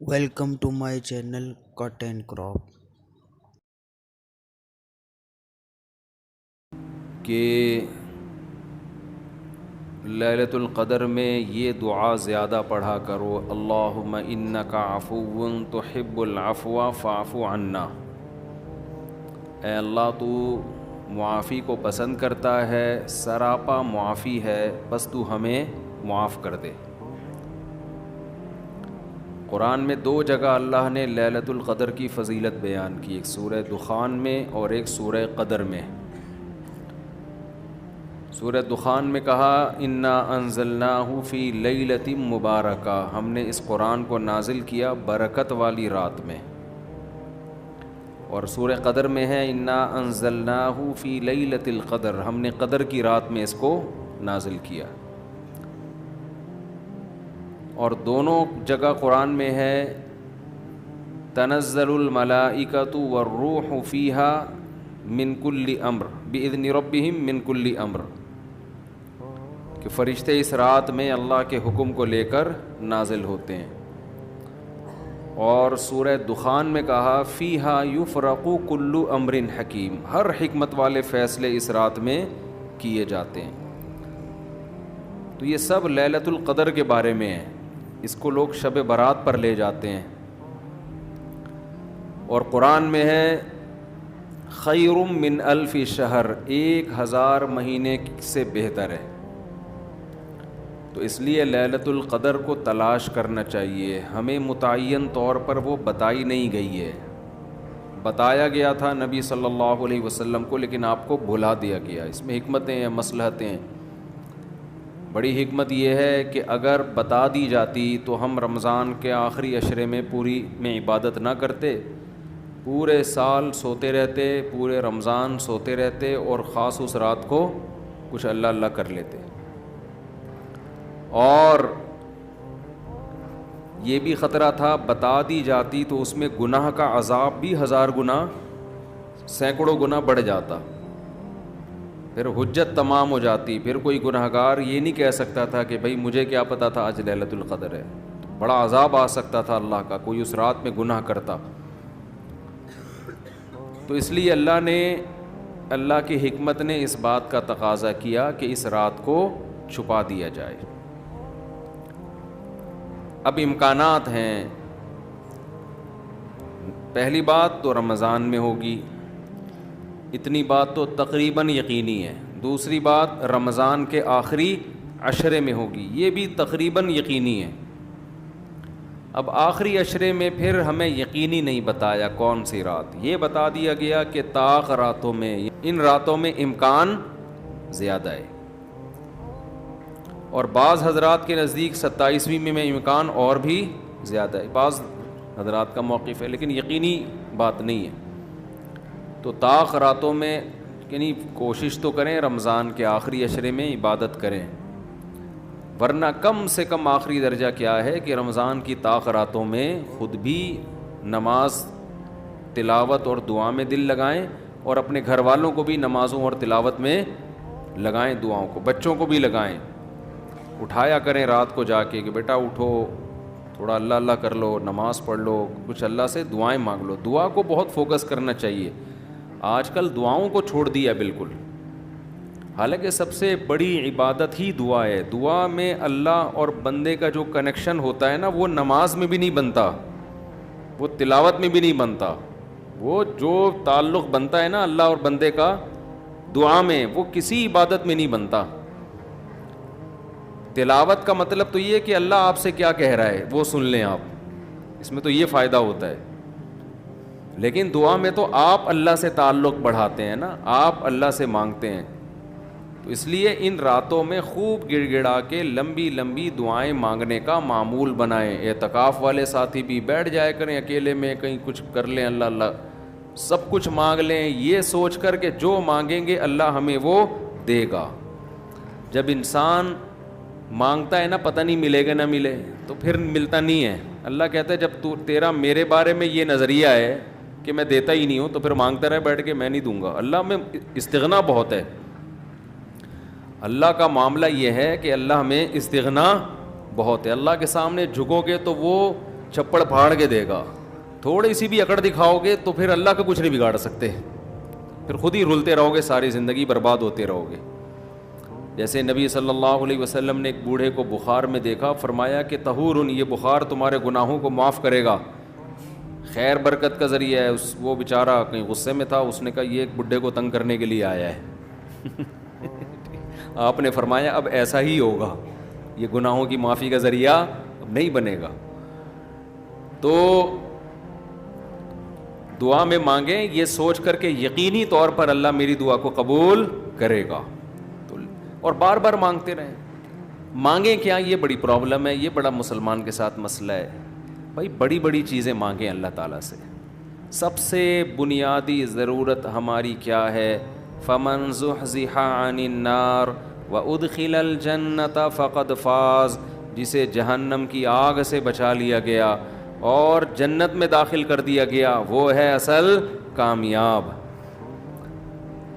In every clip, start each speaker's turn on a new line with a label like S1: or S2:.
S1: Welcome to my channel Cut and Crop.
S2: کہ لیلۃ القدر میں یہ دعا زیادہ پڑھا کرو، اللہم انک عفو تحب العفو فاعف عنا۔ اے اللہ تو معافی کو پسند کرتا ہے، سراپا معافی ہے، بس تو ہمیں معاف کر دے۔ قرآن میں دو جگہ اللہ نے لیلۃ القدر کی فضیلت بیان کی، ایک سورہ دخان میں اور ایک سورہ قدر میں۔ سورہ دخان میں کہا انا انزلناہ فی لیلۃ مبارکہ، ہم نے اس قرآن کو نازل کیا برکت والی رات میں۔ اور سورہ قدر میں ہے انا انزلناہ فی لیلۃ القدر، ہم نے قدر کی رات میں اس کو نازل کیا۔ اور دونوں جگہ قرآن میں ہے تنزل الملائکۃ والروح فیہا من کل امر باذن ربہم من کل امر، کہ فرشتے اس رات میں اللہ کے حکم کو لے کر نازل ہوتے ہیں۔ اور سورہ دخان میں کہا فیہا یفرق کل امر حکیم، ہر حکمت والے فیصلے اس رات میں کیے جاتے ہیں۔ تو یہ سب لیلۃ القدر کے بارے میں ہے، اس کو لوگ شب برات پر لے جاتے ہیں۔ اور قرآن میں ہے خیر من الف شہر، 1000 مہینے سے بہتر ہے۔ تو اس لیے لیلۃ القدر کو تلاش کرنا چاہیے، ہمیں متعین طور پر وہ بتائی نہیں گئی ہے، بتایا گیا تھا نبی صلی اللہ علیہ وسلم کو، لیکن آپ کو بھلا دیا گیا۔ اس میں حکمتیں ہیں، مصلحتیں ہیں۔ بڑی حکمت یہ ہے کہ اگر بتا دی جاتی تو ہم رمضان کے آخری عشرے میں پوری میں عبادت نہ کرتے، پورے سال سوتے رہتے، پورے رمضان سوتے رہتے، اور خاص اس رات کو کچھ اللہ اللہ کر لیتے۔ اور یہ بھی خطرہ تھا بتا دی جاتی تو اس میں گناہ کا عذاب بھی 1000 گنا، سینکڑوں گنا بڑھ جاتا، پھر حجت تمام ہو جاتی، پھر کوئی گناہگار یہ نہیں کہہ سکتا تھا کہ بھائی مجھے کیا پتا تھا آج لیلۃ القدر ہے۔ بڑا عذاب آ سکتا تھا اللہ کا، کوئی اس رات میں گناہ کرتا۔ تو اس لیے اللہ کی حکمت نے اس بات کا تقاضا کیا کہ اس رات کو چھپا دیا جائے۔ اب امکانات ہیں، پہلی بات تو رمضان میں ہوگی، اتنی بات تو تقریباً یقینی ہے۔ دوسری بات رمضان کے آخری عشرے میں ہوگی، یہ بھی تقریباً یقینی ہے۔ اب آخری عشرے میں پھر ہمیں یقینی نہیں بتایا کون سی رات، یہ بتا دیا گیا کہ طاق راتوں میں، ان راتوں میں امکان زیادہ ہے۔ اور بعض حضرات کے نزدیک 27ویں میں امکان اور بھی زیادہ ہے، بعض حضرات کا موقف ہے، لیکن یقینی بات نہیں ہے۔ تو طاق راتوں میں یعنی کوشش تو کریں رمضان کے آخری عشرے میں عبادت کریں، ورنہ کم سے کم آخری درجہ کیا ہے کہ رمضان کی طاق راتوں میں خود بھی نماز، تلاوت اور دعا میں دل لگائیں، اور اپنے گھر والوں کو بھی نمازوں اور تلاوت میں لگائیں، دعاؤں کو بچوں کو بھی لگائیں، اٹھایا کریں رات کو جا کے کہ بیٹا اٹھو، تھوڑا اللہ اللہ کر لو، نماز پڑھ لو، کچھ اللہ سے دعائیں مانگ لو۔ دعا کو بہت فوکس کرنا چاہیے، آج کل دعاؤں کو چھوڑ دیا بالکل، حالانکہ سب سے بڑی عبادت ہی دعا ہے۔ دعا میں اللہ اور بندے کا جو کنیکشن ہوتا ہے نا، وہ نماز میں بھی نہیں بنتا، وہ تلاوت میں بھی نہیں بنتا، وہ جو تعلق بنتا ہے نا اللہ اور بندے کا دعا میں، وہ کسی عبادت میں نہیں بنتا۔ تلاوت کا مطلب تو یہ کہ اللہ آپ سے کیا کہہ رہا ہے وہ سن لیں آپ، اس میں تو یہ فائدہ ہوتا ہے۔ لیکن دعا میں تو آپ اللہ سے تعلق بڑھاتے ہیں نا، آپ اللہ سے مانگتے ہیں۔ تو اس لیے ان راتوں میں خوب گڑ گڑا کے لمبی لمبی دعائیں مانگنے کا معمول بنائیں۔ اعتکاف والے ساتھی بھی بیٹھ جائے کریں اکیلے میں، کہیں کچھ کر لیں، اللہ اللہ سب کچھ مانگ لیں، یہ سوچ کر کہ جو مانگیں گے اللہ ہمیں وہ دے گا۔ جب انسان مانگتا ہے نا پتہ نہیں ملے گا نہ ملے، تو پھر ملتا نہیں ہے۔ اللہ کہتا ہے جب تیرا میرے بارے میں یہ نظریہ ہے کہ میں دیتا ہی نہیں ہوں، تو پھر مانگتا رہے بیٹھ کے، میں نہیں دوں گا۔ اللہ میں استغنا بہت ہے، اللہ کا معاملہ یہ ہے کہ اللہ میں استغنا بہت ہے۔ اللہ کے سامنے جھکو گے تو وہ چھپڑ پھاڑ کے دے گا. تھوڑی سی بھی اکڑ دکھاؤ گے تو پھر اللہ کا کچھ نہیں بگاڑ سکتے, پھر خود ہی رلتے رہو گے, ساری زندگی برباد ہوتے رہو گے. جیسے نبی صلی اللہ علیہ وسلم نے ایک بوڑھے کو بخار میں دیکھا, فرمایا کہ طہور, یہ بخار تمہارے گناہوں کو معاف کرے گا, خیر برکت کا ذریعہ ہے. وہ بیچارہ کہیں غصے میں تھا, اس نے کہا یہ ایک بڈھے کو تنگ کرنے کے لیے آیا ہے. آپ نے فرمایا اب ایسا ہی ہوگا, یہ گناہوں کی معافی کا ذریعہ اب نہیں بنے گا. تو دعا میں مانگیں یہ سوچ کر کے یقینی طور پر اللہ میری دعا کو قبول کرے گا, اور بار بار مانگتے رہیں. مانگیں کیا, یہ بڑی پرابلم ہے, یہ بڑا مسلمان کے ساتھ مسئلہ ہے. بھائی بڑی بڑی چیزیں مانگیں اللہ تعالیٰ سے. سب سے بنیادی ضرورت ہماری کیا ہے؟ فمن زحزح عن النار وادخل الجنۃ فقد فاز, جسے جہنم کی آگ سے بچا لیا گیا اور جنت میں داخل کر دیا گیا, وہ ہے اصل کامیاب.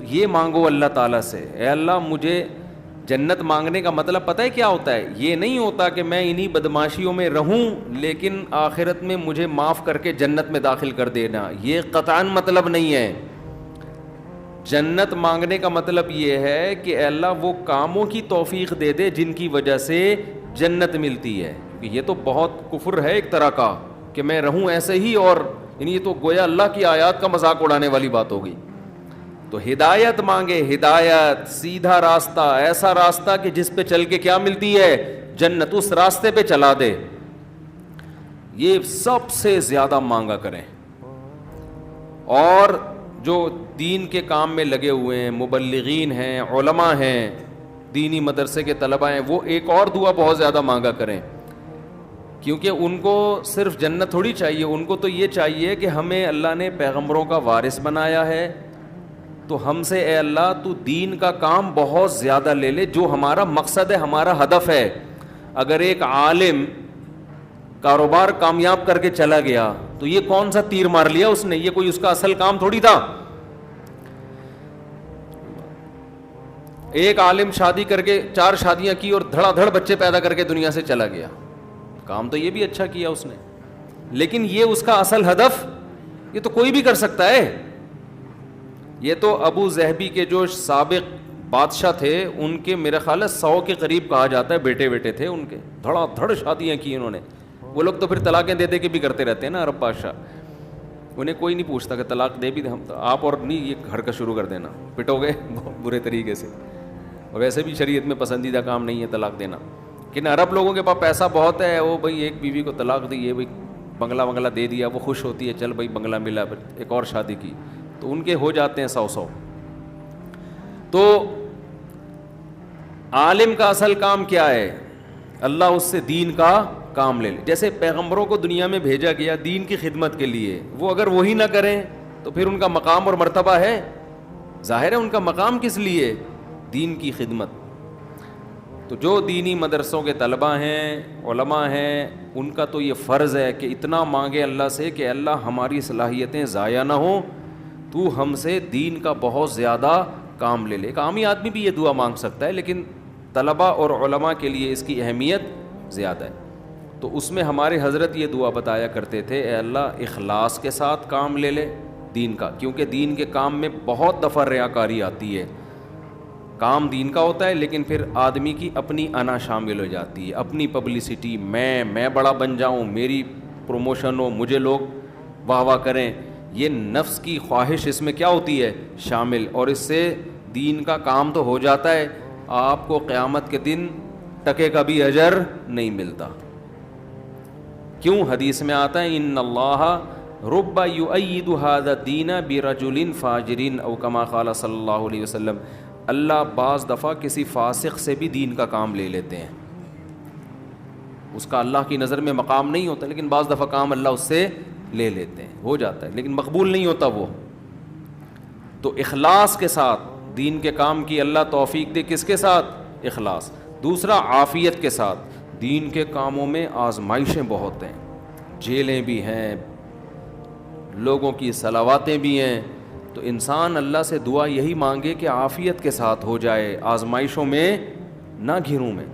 S2: یہ مانگو اللہ تعالیٰ سے, اے اللہ مجھے جنت. مانگنے کا مطلب پتہ ہے کیا ہوتا ہے؟ یہ نہیں ہوتا کہ میں انہی بدماشیوں میں رہوں لیکن آخرت میں مجھے معاف کر کے جنت میں داخل کر دینا, یہ قطعاً مطلب نہیں ہے. جنت مانگنے کا مطلب یہ ہے کہ اے اللہ وہ کاموں کی توفیق دے دے جن کی وجہ سے جنت ملتی ہے. یہ تو بہت کفر ہے ایک طرح کا کہ میں رہوں ایسے ہی, اور یہ تو گویا اللہ کی آیات کا مذاق اڑانے والی بات ہو گئی. تو ہدایت مانگے, ہدایت, سیدھا راستہ, ایسا راستہ کہ جس پہ چل کے کیا ملتی ہے؟ جنت. اس راستے پہ چلا دے. یہ سب سے زیادہ مانگا کریں. اور جو دین کے کام میں لگے ہوئے ہیں, مبلغین ہیں, علماء ہیں, دینی مدرسے کے طلباء ہیں, وہ ایک اور دعا بہت زیادہ مانگا کریں, کیونکہ ان کو صرف جنت تھوڑی چاہیے, ان کو تو یہ چاہیے کہ ہمیں اللہ نے پیغمبروں کا وارث بنایا ہے, تو ہم سے اے اللہ تو دین کا کام بہت زیادہ لے لے, جو ہمارا مقصد ہے, ہمارا ہدف ہے. اگر ایک عالم کاروبار کامیاب کر کے چلا گیا تو یہ کون سا تیر مار لیا اس نے, یہ کوئی اس کا اصل کام تھوڑی تھا. ایک عالم شادی کر کے 4 شادیاں کی اور دھڑا دھڑ بچے پیدا کر کے دنیا سے چلا گیا, کام تو یہ بھی اچھا کیا اس نے, لیکن یہ اس کا اصل ہدف, یہ تو کوئی بھی کر سکتا ہے. یہ تو ابو ظہبی کے جو سابق بادشاہ تھے ان کے میرے خیال ہے 100 کے قریب کہا جاتا ہے بیٹے بیٹے تھے ان کے, دھڑا دھڑ شادیاں کی انہوں نے. وہ لوگ تو پھر طلاقیں دے دے کے بھی کرتے رہتے ہیں نا عرب بادشاہ, انہیں کوئی نہیں پوچھتا کہ طلاق دے بھی ہم آپ اور نہیں, یہ حرکت شروع کر دینا, پٹو گے برے طریقے سے. اور ویسے بھی شریعت میں پسندیدہ کام نہیں ہے طلاق دینا, کہ عرب لوگوں کے پاس پیسہ بہت ہے, وہ بھائی ایک بیوی کو طلاق دی ہے, بھائی بنگلہ دے دیا, وہ خوش ہوتی ہے, چل بھائی بنگلہ ملا, پھر ایک اور شادی کی, تو ان کے ہو جاتے ہیں 100. تو عالم کا اصل کام کیا ہے؟ اللہ اس سے دین کا کام لے لے. جیسے پیغمبروں کو دنیا میں بھیجا گیا دین کی خدمت کے لیے, وہ اگر وہی نہ کریں تو پھر ان کا مقام اور مرتبہ ہے, ظاہر ہے ان کا مقام کس لیے؟ دین کی خدمت. تو جو دینی مدرسوں کے طلباء ہیں, علماء ہیں, ان کا تو یہ فرض ہے کہ اتنا مانگے اللہ سے کہ اللہ ہماری صلاحیتیں ضائع نہ ہوں, تو ہم سے دین کا بہت زیادہ کام لے لے. ایک عامی آدمی بھی یہ دعا مانگ سکتا ہے, لیکن طلباء اور علماء کے لیے اس کی اہمیت زیادہ ہے. تو اس میں ہمارے حضرت یہ دعا بتایا کرتے تھے, اے اللہ اخلاص کے ساتھ کام لے لے دین کا, کیونکہ دین کے کام میں بہت دفعہ ریاکاری آتی ہے. کام دین کا ہوتا ہے لیکن پھر آدمی کی اپنی انا شامل ہو جاتی ہے, اپنی پبلسٹی, میں بڑا بن جاؤں, میری پروموشن ہو, مجھے لوگ واہ واہ کریں, یہ نفس کی خواہش اس میں کیا ہوتی ہے شامل, اور اس سے دین کا کام تو ہو جاتا ہے, آپ کو قیامت کے دن ٹکے کا بھی اجر نہیں ملتا. کیوں؟ حدیث میں آتا ہے ان اللہ رب یؤید ھذا الدین برجل فاجر او کما قال صلی اللہ علیہ وسلم, اللہ بعض دفعہ کسی فاسق سے بھی دین کا کام لے لیتے ہیں. اس کا اللہ کی نظر میں مقام نہیں ہوتا, لیکن بعض دفعہ کام اللہ اس سے لے لیتے ہیں, ہو جاتا ہے, لیکن مقبول نہیں ہوتا وہ. تو اخلاص کے ساتھ دین کے کام کی اللہ توفیق دے. کس کے ساتھ؟ اخلاص. دوسرا عافیت کے ساتھ. دین کے کاموں میں آزمائشیں بہت ہیں, جیلیں بھی ہیں, لوگوں کی صلواتیں بھی ہیں, تو انسان اللہ سے دعا یہی مانگے کہ عافیت کے ساتھ ہو جائے, آزمائشوں میں نہ گھروں میں.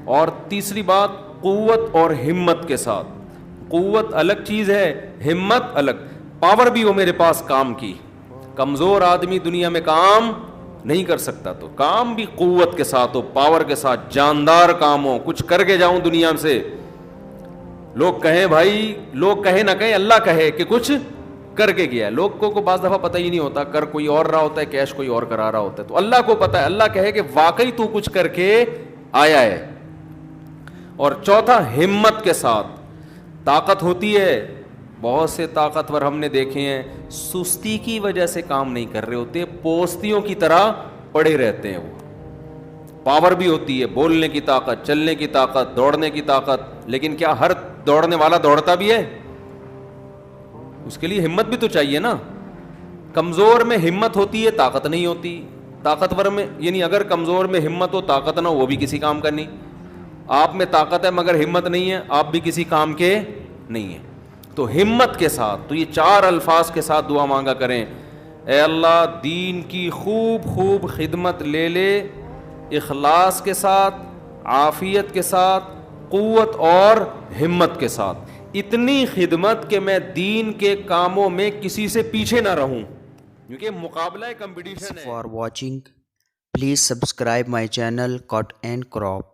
S2: اور تیسری بات قوت اور ہمت کے ساتھ. قوت الگ چیز ہے، ہمت الگ. پاور بھی ہو میرے پاس کام کی، کمزور آدمی دنیا میں کام نہیں کر سکتا. تو کام بھی قوت کے ساتھ ہو، پاور کے ساتھ، جاندار کام ہو، کچھ کر کے جاؤں دنیا سے. لوگ کہیں بھائی، لوگ کہیں نہ کہیں، اللہ کہے کہ کچھ کر کے گیا ہے. لوگوں کو بعض دفعہ پتہ ہی نہیں ہوتا، کر کوئی اور رہا ہوتا ہے، کیش کوئی اور کرا رہا ہوتا ہے. تو اللہ کو پتہ ہے، اللہ کہے کہ واقعی تو کچھ کر کے آیا ہے. اور چوتھا، ہمت کے ساتھ. طاقت ہوتی ہے، بہت سے طاقتور ہم نے دیکھے ہیں سستی کی وجہ سے کام نہیں کر رہے ہوتے، پوستیوں کی طرح پڑے رہتے ہیں. وہ پاور بھی ہوتی ہے، بولنے کی طاقت، چلنے کی طاقت، دوڑنے کی طاقت، لیکن کیا ہر دوڑنے والا دوڑتا بھی ہے؟ اس کے لیے ہمت بھی تو چاہیے نا. کمزور میں ہمت ہوتی ہے، طاقت نہیں ہوتی. طاقتور میں، یعنی اگر کمزور میں ہمت ہو، طاقت نہ ہو، وہ بھی کسی کام کا نہیں. آپ میں طاقت ہے مگر ہمت نہیں ہے، آپ بھی کسی کام کے نہیں ہیں. تو ہمت کے ساتھ، تو یہ 4 الفاظ کے ساتھ دعا مانگا کریں. اے اللہ دین کی خوب خوب خدمت لے لے، اخلاص کے ساتھ، عافیت کے ساتھ، قوت اور ہمت کے ساتھ. اتنی خدمت کہ میں دین کے کاموں میں کسی سے پیچھے نہ رہوں، کیونکہ مقابلہ ہے، کمپٹیشن ہے.
S1: For watching, please subscribe my channel Cut and Crop.